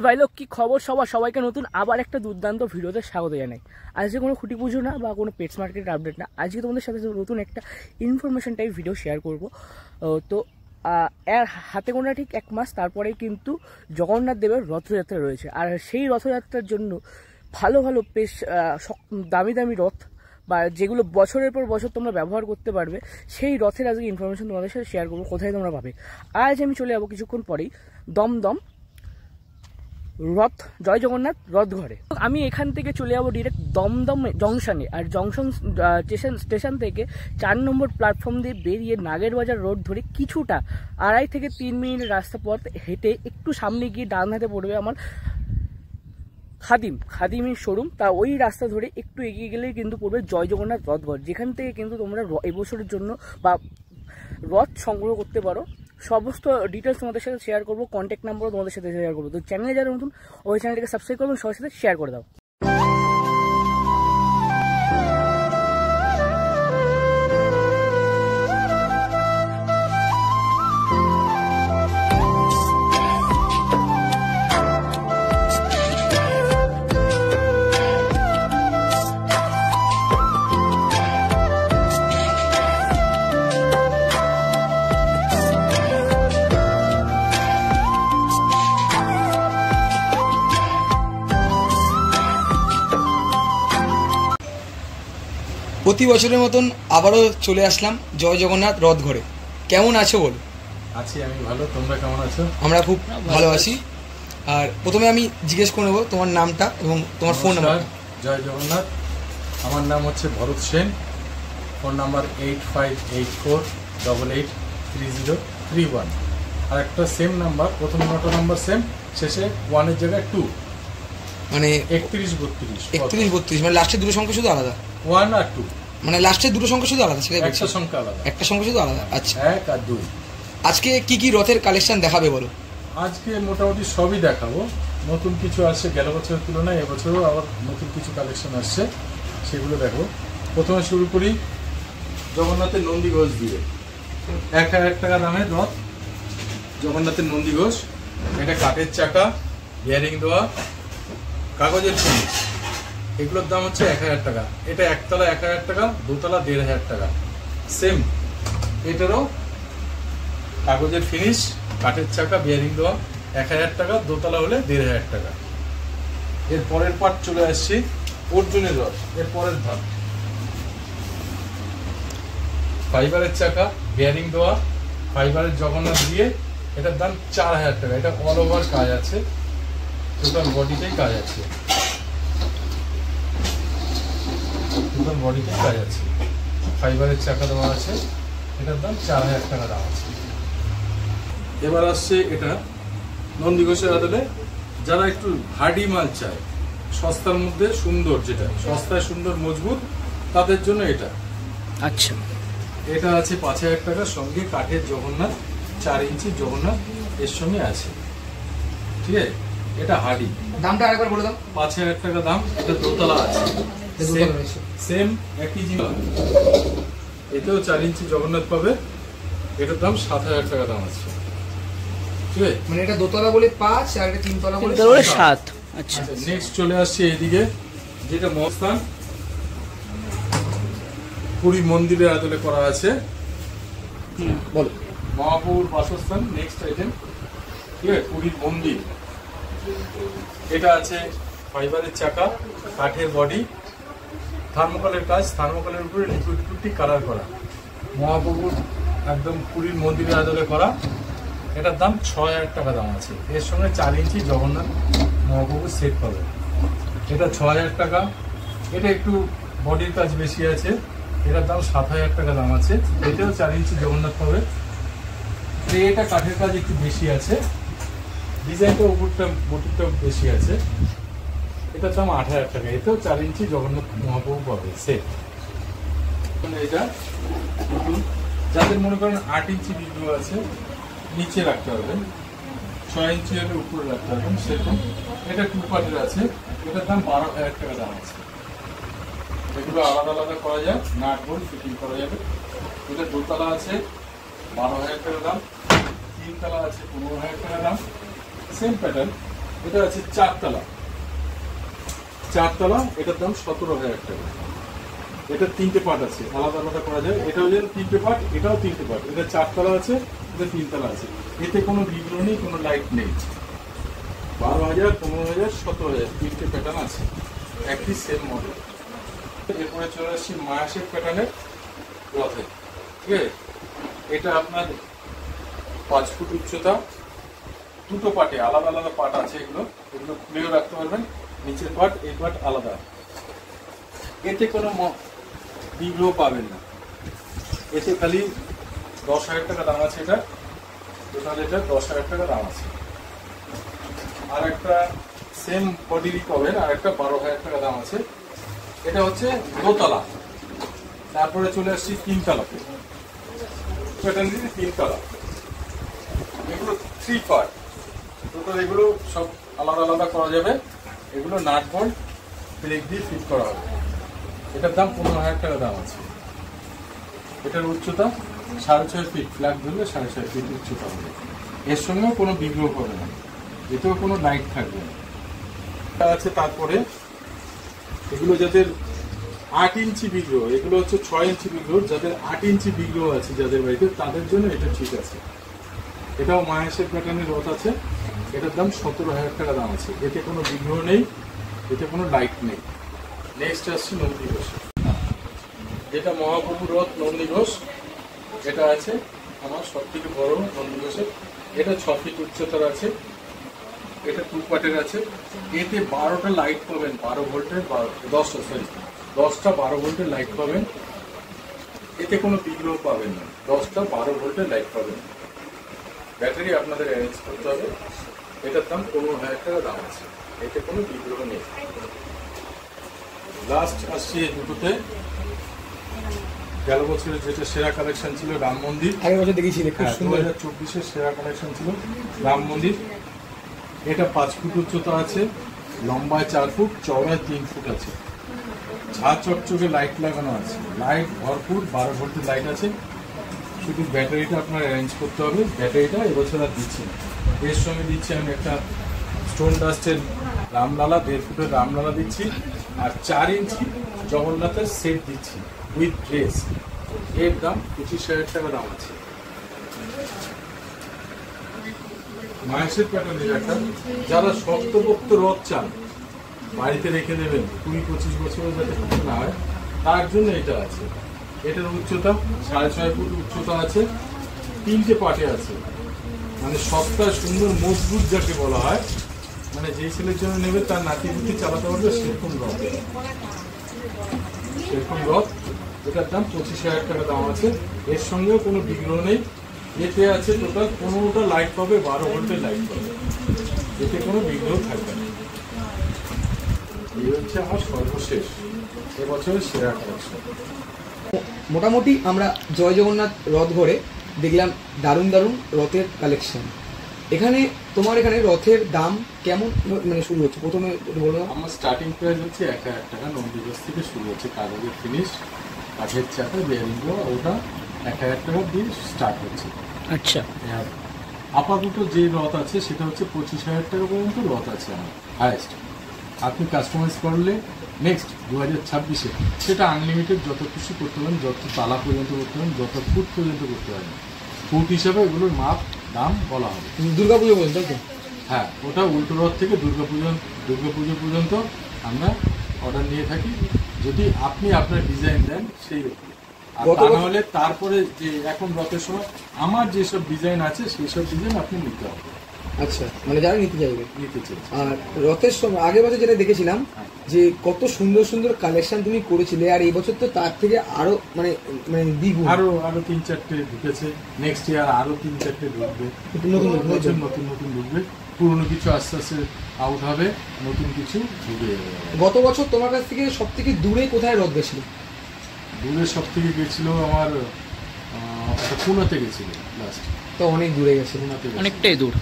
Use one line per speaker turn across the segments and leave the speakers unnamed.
ভাই লোক কি খবর সবাইকে নতুন আবার একটা দুর্দান্ত ভিডিওতে স্বাগত জানাই। আজকে কোনো খুঁটি পুজো না বা কোনো পেটস মার্কেটের আপডেট না, আজকে তোমাদের সাথে নতুন একটা ইনফরমেশন টাইপ ভিডিও শেয়ার করব। তো এর হাতে গোনা ঠিক 1 মাস তারপরেই কিন্তু জগন্নাথ দেবের রথযাত্রা রয়েছে। আর সেই রথযাত্রার জন্য ভালো ভালো বেশ দামি দামি রথ বা যেগুলো বছরের পর বছর তোমরা ব্যবহার করতে পারবে, সেই রথের আজকে ইনফরমেশন তোমাদের সাথে শেয়ার করবো। কোথায় তোমরা পাবে, আজ আমি চলে যাবো কিছুক্ষণ পরেই দমদম রথ জয় জগন্নাথ রথ ঘরে। আমি এখান থেকে চলে যাবো ডিরেক্ট দমদম জংশনে। আর জংশন স্টেশন থেকে 4 নম্বর প্ল্যাটফর্ম দিয়ে বেরিয়ে নাগেরবাজার রোড ধরে কিছুটা 2.5 থেকে 3 মিনিটের রাস্তা পথ হেঁটে একটু সামনে গিয়ে ডান হাতে পড়বে আমার খাদিমের শোরুম। তা ওই রাস্তা ধরে একটু এগিয়ে গেলেই কিন্তু পড়বে জয় জগন্নাথ রথ ঘর, যেখান থেকে কিন্তু তোমরা এবছরের জন্য বা রথ সংগ্রহ করতে পারো। সমস্ত ডিটেলস তোমাদের সাথে শেয়ার করবো, কন্ট্যাক্ট নাম্বারও তোমাদের সাথে শেয়ার করবো। তো চ্যানেলে যারা নতুন ওই চ্যানেলটাকে সাবস্ক্রাইব করবো, সবার সাথে শেয়ার করে দাও।
প্রতি বছরের মতন আবারও চলে আসলাম জয় জগন্নাথ রথ ঘরে। কেমন আছো বলো?
আছি আমি ভালো, তোমরা কেমন আছো?
আমরা খুব ভালো আছি। আর প্রথমে আমি জিজ্ঞেস করে নেবো তোমার নামটা এবং তোমার ফোন নাম্বার।
জয় জগন্নাথ, আমার নাম হচ্ছে ভরত সেন, ফোন নাম্বার 8584883031। আর একটা সেম নাম্বার, প্রথম 9টা নাম্বার সেম, শেষে 1 এর জায়গায় 2,
মানে
3132।
মানে লাস্টের দুটো সংখ্যা শুধু আলাদা,
1 আর 2,
মানে লাস্টের দুটো সংখ্যা শুধু আলাদা, সেটাই
একটা সংখ্যা আলাদা,
একটা সংখ্যা শুধু আলাদা। আচ্ছা,
1 আর 2।
আজকে কি রথের কালেকশন দেখাবে বলো?
আজকে মোটামুটি সবই দেখাবো। নতুন কিছু আসছে, গেল বছরের তুলনায় এবছরও আবার নতুন কিছু কালেকশন আসছে, সেগুলো দেখো। প্রথমে শুরু করি জগন্নাথের নন্দী ঘোষ দিয়ে। 1000 টাকা দামের রথ জগন্নাথের নন্দী ঘোষ। এটা কাঠের চাকা, বিয়ারিং দেওয়া, কাগজের ফিনিশ। এগুলোর দাম হচ্ছে 1000 টাকা। এটা একতলা 1000 টাকা, দোতলা 1500 টাকা। সেম এটারও কাগজের ফিনিশ, কাঠের চাকা, বিয়ারিং দেওয়া, 1000 টাকা, দোতলা হলে 1500 টাকা। এর পরের পার্ট চলে আসছি অর্জুনের রথ। এর পরের ধাপ ফাইবারের চাকা, বিয়ারিং দেওয়া, ফাইবারের জগন্নাথ দিয়ে। এটার দাম 4000 টাকা। এটা অল ওভার কাজ আছে, টোটাল বডিতেই কাজ আছে, ফাইবারের চাকা দেওয়া আছে। এটার দাম 4000 টাকা দাম আছে। এবার আসছে এটা নন্দী ঘোষের আদলে যারা একটু হার্ডি মাল চায়, সস্তার মধ্যে সুন্দর, যেটা সস্তায় সুন্দর মজবুত, তাদের জন্য এটা।
আচ্ছা,
এটা আছে 5000 টাকার সঙ্গে কাঠের জগন্নাথ, 4 ইঞ্চি জগন্নাথ এর সঙ্গে আছে, ঠিক আছে। এটা হার্ডি,
দামটা আরেকবার বলে দাও।
5000 টাকা দাম। এটা দোতলা আছে, সেম একই জিনিস। এতেও 4 ইঞ্চি জগন্নাথ পাবে। এটার দাম 7000 টাকা দাম আছে, ঠিক আছে।
মানে এটা দোতলা বলে 5 আর এটা তিনতলা বলে
7। আচ্ছা,
নেক্সট চলে আসছে এইদিকে, যেটা মহাস্থান পুরী মন্দিরের আদলে করা আছে।
বলো।
মহাপ্রভুর বাসস্থান নেক্সট আইটেম, ঠিক আছে, পুরীর মন্দির। এটা আছে ফাইবারের চাকা, কাঠের বডি, থার্মোকলের কাজ, থার্মোকলের উপরে লিকুইড পুট্টি কালার করা, মহাপ্রভুর একদম পুরীর মন্দিরের আদলে করা। এটার দাম 6000 টাকা দাম আছে। এর সঙ্গে 4 ইঞ্চি জগন্নাথ মহাপ্রভুর সেট পাবে। এটা 6000 টাকা। এটা একটু বডির কাজ বেশি আছে, এটার দাম 7000 টাকা দাম আছে। এটাও 4 ইঞ্চি জগন্নাথ পাবে। এটা কাঠের কাজ একটু বেশি আছে, ডিজাইনটা উপরটা বটিটা বেশি আছে। এটার দাম 8000 টাকা। এতেও 4 ইঞ্চি জগন্নাথ মহাপ্রভু পাবে সেট। এটা যাদের মনে করেন 8 ইঞ্চি ভিডিও আছে, নিচে রাখতে পারবেন, 6 ইঞ্চি হলে উপরে রাখতে পারবেন, সেরকম। এটা 2 পার্টের আছে। এটার দাম 12000 টাকা দাম আছে। এগুলো আলাদা আলাদা করা যায়, নাট বোল্ট ফিটিং করা যাবে। এটা দোতলা আছে, 12000 টাকা দাম। 3 তলা আছে, 15000 টাকা দাম। সেম প্যাটার্ন, এটা আছে 4 তলা, এটার দাম 17,000 টাকা। এটা 3টে পার্ট আছে, আলাদা আলাদা করা যায়। এটা হচ্ছে 3টে পার্ট, এটাও 3টে পার্ট। এটা 4 তলা আছে, এটা 3 তলা আছে। এতে কোনো বিঘ্ন নেই, কোনো লাইট নেই। 12,000, 15,000, 17,000 3টে প্যাটার্ন আছে, একই সেম মডেল। এরপরে চলে আসছি মায়াশের প্যাটার্নের রথে, ঠিক আছে। এটা আপনার 5 ফুট উচ্চতা, 2টো পার্টে, আলাদা আলাদা পার্ট আছে। এগুলো খুলেও রাখতে পারবেন, নিচের পার্ট এই পার্ট আলাদা। এতে কোনো বিঘ্ন পাবেন না। এতে খালি 10,000 টাকা দাম আছে। এটা টোটাল এটা 10,000 টাকা দাম আছে। আর একটা সেম বডিরই পাবেন, আর একটা 12,000 টাকা দাম আছে। এটা হচ্ছে দোতলা। তারপরে চলে আসছি 3 তলাতে, প্যাটার্ন 3 তলা। এগুলো 3 পার্ট টোটাল। এগুলো সব আলাদা আলাদা করা যাবে। এগুলো নাট বল্ট ব্রেক দিয়ে ফিট করা হবে। এটার দাম 15,000 টাকা দাম আছে। এটার উচ্চতা 6.5 ফিট, ফ্ল্যাগ ধরলে 6.5 ফিট উচ্চতা হবে। এর সঙ্গেও কোনো বিঘ্ন হবে না, এতেও কোনো লাইট থাকবে না। আছে তারপরে এগুলো যাদের 8 ইঞ্চি বিগ্রহ, এগুলো হচ্ছে 6 ইঞ্চি বিগ্রহ। যাদের 8 ইঞ্চি বিগ্রহ আছে যাদের বাড়িতে, তাদের জন্য এটা ঠিক আছে। এটাও মাহেশের প্যাটার্নের রথ আছে। এটার দাম 17,000 টাকা দাম আছে। এতে কোনো বিগ্রহ নেই, এতে কোনো লাইট নেই। নেক্সট আসছে নন্দী ঘোষ, যেটা মহাপ্রভু রথ নন্দী ঘোষ। এটা আছে আমার সব থেকে বড় নন্দী ঘোষের। এটা 6 ফিট উচ্চতার আছে। এটা 2 পার্টের আছে। এতে 12টা লাইট পাবেন, 12 ভোল্টের, 10টা 12 ভোল্টের লাইট পাবেন। এতে কোনো বিঘ্ন পাবেন না, 10টা 12 ভোল্টের লাইট পাবেন। ব্যাটারি আপনাদের অ্যারেঞ্জ করতে হবে। এটার দাম 15,000 টাকা দাম আছে। এতে কোনো বিঘ্ন নেই। লাস্ট আসছি এই দুটোতে। গেল বছরের যেটা সেরা কালেকশন ছিল রাম মন্দির,
আগের বছর দেখেছিলে খুব সুন্দর।
2024-এর সেরা কালেকশন ছিল রাম মন্দির। এটা 5 ফুট উচ্চতা আছে, লম্বায় 4 ফুট, চওড়ায় 3 ফুট আছে। ঝাঁ চকচকে লাইট লাগানো আছে, লাইট ভরপুর, 12 ভোল্টের লাইট আছে। শুধু ব্যাটারিটা আপনার অ্যারেঞ্জ করতে হবে। ব্যাটারিটা এবছর আর দিচ্ছি না। এর সঙ্গে দিচ্ছি আমি একটা স্টোন ডাস্টের রামলালা, 1.5 ফুটের রামলালা দিচ্ছি, আর 4 ইঞ্চি জগন্নাথের সেট দিচ্ছি উইথ ড্রেস। এর দাম 25,000 টাকা দাম আছে। মাহেশের প্যাটার্নের একটা, যারা শক্তপোক্ত রথ চান, বাড়িতে রেখে দেবেন 20-25 বছরের যাতে কিছু না হয়, তার জন্য এটা আছে। এটার উচ্চতা 6.5 ফুট উচ্চতা আছে, 3টে পার্টে আছে। মানে সস্তা, সুন্দর, মজবুত যাকে বলা হয়, মানে যেই ছেলের জন্য নেবে তার নাতি পুতি চালাতে পারবে, সেরকম রথ। এটার দাম 25,000 টাকা দাম আছে। এর সঙ্গেও কোনো বিঘ্ন নেই। এতে আছে টোটাল 15টা লাইট পাবে, 12 ভোল্টের লাইট পাবে। এতে কোনো বিঘ্ন থাকবে না। এই হচ্ছে আমার সর্বশেষ এবছরের সেরা কালেকশন।
মোটামুটি আমরা জয় জগন্নাথ রথ ঘরে দেখলাম দারুণ দারুণ রথের কালেকশন। এখানে তোমার এখানে রথের দাম কেমন মানে শুরু হচ্ছে? প্রথমে বলো।
আমার স্টার্টিং প্রাইস হচ্ছে 1,000 টাকা। নন্দীঘোষ থেকে শুরু হচ্ছে, কাগজের ফিনিশ, কাঠের চাকা, বেয়ারিং, ওটা 1,000 টাকা দিয়ে স্টার্ট হচ্ছে।
আচ্ছা,
আপাতত যে রথ আছে সেটা হচ্ছে 25,000 টাকা পর্যন্ত রথ আছে আমার হায়েস্ট। আপনি কাস্টমাইজ করলে নেক্সট 2026-এ সেটা আনলিমিটেড যত খুশি করতে পারেন, যত তালা পর্যন্ত করতে পারেন, যত ফুট পর্যন্ত করতে পারেন। ফুট হিসাবে এগুলোর মাপ দাম বলা হবে।
দুর্গাপুজো পর্যন্ত তো?
হ্যাঁ, ওটা উল্টো রথ থেকে দুর্গাপুজো পর্যন্ত আমরা অর্ডার নিয়ে থাকি, যদি আপনি আপনার ডিজাইন দেন সেই রকম। আর তা না হলে তারপরে যে এখন রথের সময় আমার যেসব ডিজাইন আছে সেই সব ডিজাইন আপনি নিতে হবে।
আচ্ছা, মানে যারা নিতে চাইবে।
আর
রথের সময় আগের বছর যেটা দেখেছিলাম যে কত সুন্দর সুন্দর কালেকশন তুমি করেছিলে, আর এই বছর তো তার থেকে আরো মানে মানে দ্বিগুণ,
আরো 3-4টে ঢুকেছে। নেক্সট ইয়ার আরো 3-4টে ঢুকবে, নতুন ঢুকবে। পুরনো কিছু আস্তে আস্তে আউট হবে, নতুন কিছু ঢুকে যাবে।
গত বছর তোমার কাছ থেকে সব থেকে দূরে কোথায় রথ গেছিল?
দূরে সব থেকে গেছিল আমার পুনাতে গেছিল লাস্ট।
তো অনেক দূরে গেছে,
অনেকটাই দূর।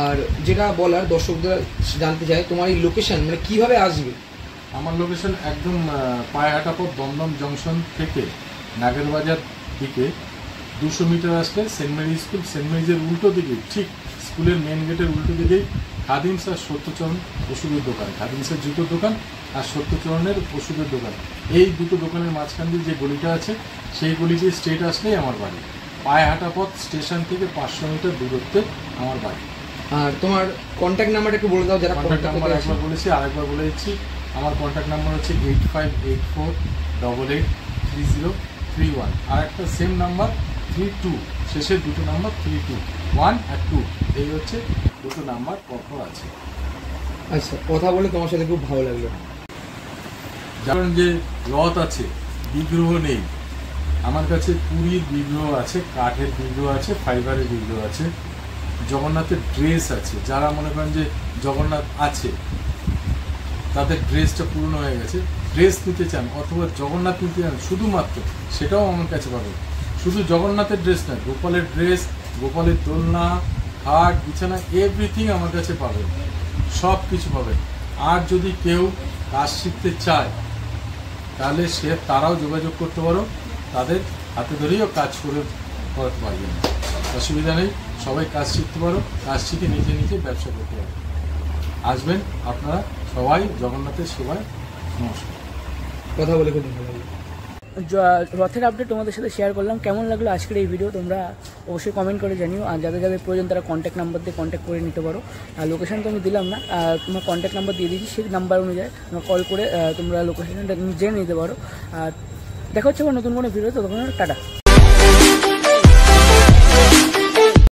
আর যেটা বলার দর্শকরা জানতে চায়, তোমার এই লোকেশন মানে কিভাবে আসবে?
আমার লোকেশন একদম পায়হাটা পথ, দমদম জংশন থেকে নাগেরবাজার দিকে 200 মিটার আসলে সেন্ট মেরি স্কুল, সেন্ট মেরিজের উল্টো দিকে, ঠিক স্কুলের মেন গেটের উল্টো দিকেই খাদিমস আর সত্যচরণ ওষুধের দোকান, খাদিমসের জুতোর দোকান আর সত্যচরণের ওষুধের দোকান, এই দুটো দোকানের মাঝখান দিয়ে যে গলিটা আছে সেই গলি দিয়ে স্ট্রেট আসলেই আমার বাড়ি। পায়ে হাঁটা পথ, স্টেশন থেকে 500 মিটার দূরত্বে আমার বাড়ি।
আর তোমার কন্ট্যাক্ট নাম্বারটা একটু বলে দাও যারা
কন্ট্যাক্ট নাম্বার একবার বলেছি, আরেকবার বলে দিচ্ছি। আমার কন্ট্যাক্ট নাম্বার হচ্ছে 8584883031, আর একটা সেম নাম্বার 32, শেষের দুটো নাম্বার 32, 1 আর 2, এই হচ্ছে দুটো নাম্বার পরপর আছে।
আচ্ছা, কথা বলে তোমার সাথে খুব ভালো লাগলো।
কারণ যে রথ আছে, বিগ্রহ নেই আমার কাছে। পুরীর বিগ্রহ আছে, কাঠের বিগ্রহ আছে, ফাইবারের বিগ্রহ আছে, জগন্নাথের ড্রেস আছে। যারা মনে করেন যে জগন্নাথ আছে, তাদের ড্রেসটা পূর্ণ হয়ে গেছে, ড্রেস নিতে চান অথবা জগন্নাথ নিতে চান শুধুমাত্র, সেটাও আমার কাছে পাবেন। শুধু জগন্নাথের ড্রেস নয়, গোপালের ড্রেস, গোপালের দোলনা, খাট, বিছানা, এভরিথিং আমার কাছে পাবেন, সব কিছু পাবেন। আর যদি কেউ কাজ শিখতে চায় তাহলে তারাও যোগাযোগ করতে পারো, তাদের হাতে ধরেও কাজ করতে পারবেন, অসুবিধা নেই। সবাই কাজ শিখতে পারো, কাজ শিখে নিজে নিজে ব্যবসা করতে পারো। আসবেন আপনারা সবাই জগন্নাথের সেবায়। নমস্কার।
কথা বলে খুব ভালো লাগলো।
রথের আপডেট তোমাদের সাথে শেয়ার করলাম। কেমন লাগলো আজকের এই ভিডিও তোমরা অবশ্যই কমেন্ট করে জানিও। আর যাদের যাদের প্রয়োজন তারা কন্ট্যাক্ট নাম্বার দিয়ে কন্ট্যাক্ট করে নিতে পারো। আর লোকেশান তো আমি দিলাম না, তোমার কন্ট্যাক্ট নাম্বার দিয়ে দিয়েছি, সেই নাম্বার অনুযায়ী তোমরা কল করে তোমরা লোকেশানটা জেনে নিতে পারো। আর দেখা হচ্ছে আবার নতুন কোনো ভিডিও, ততক্ষণ টাটা।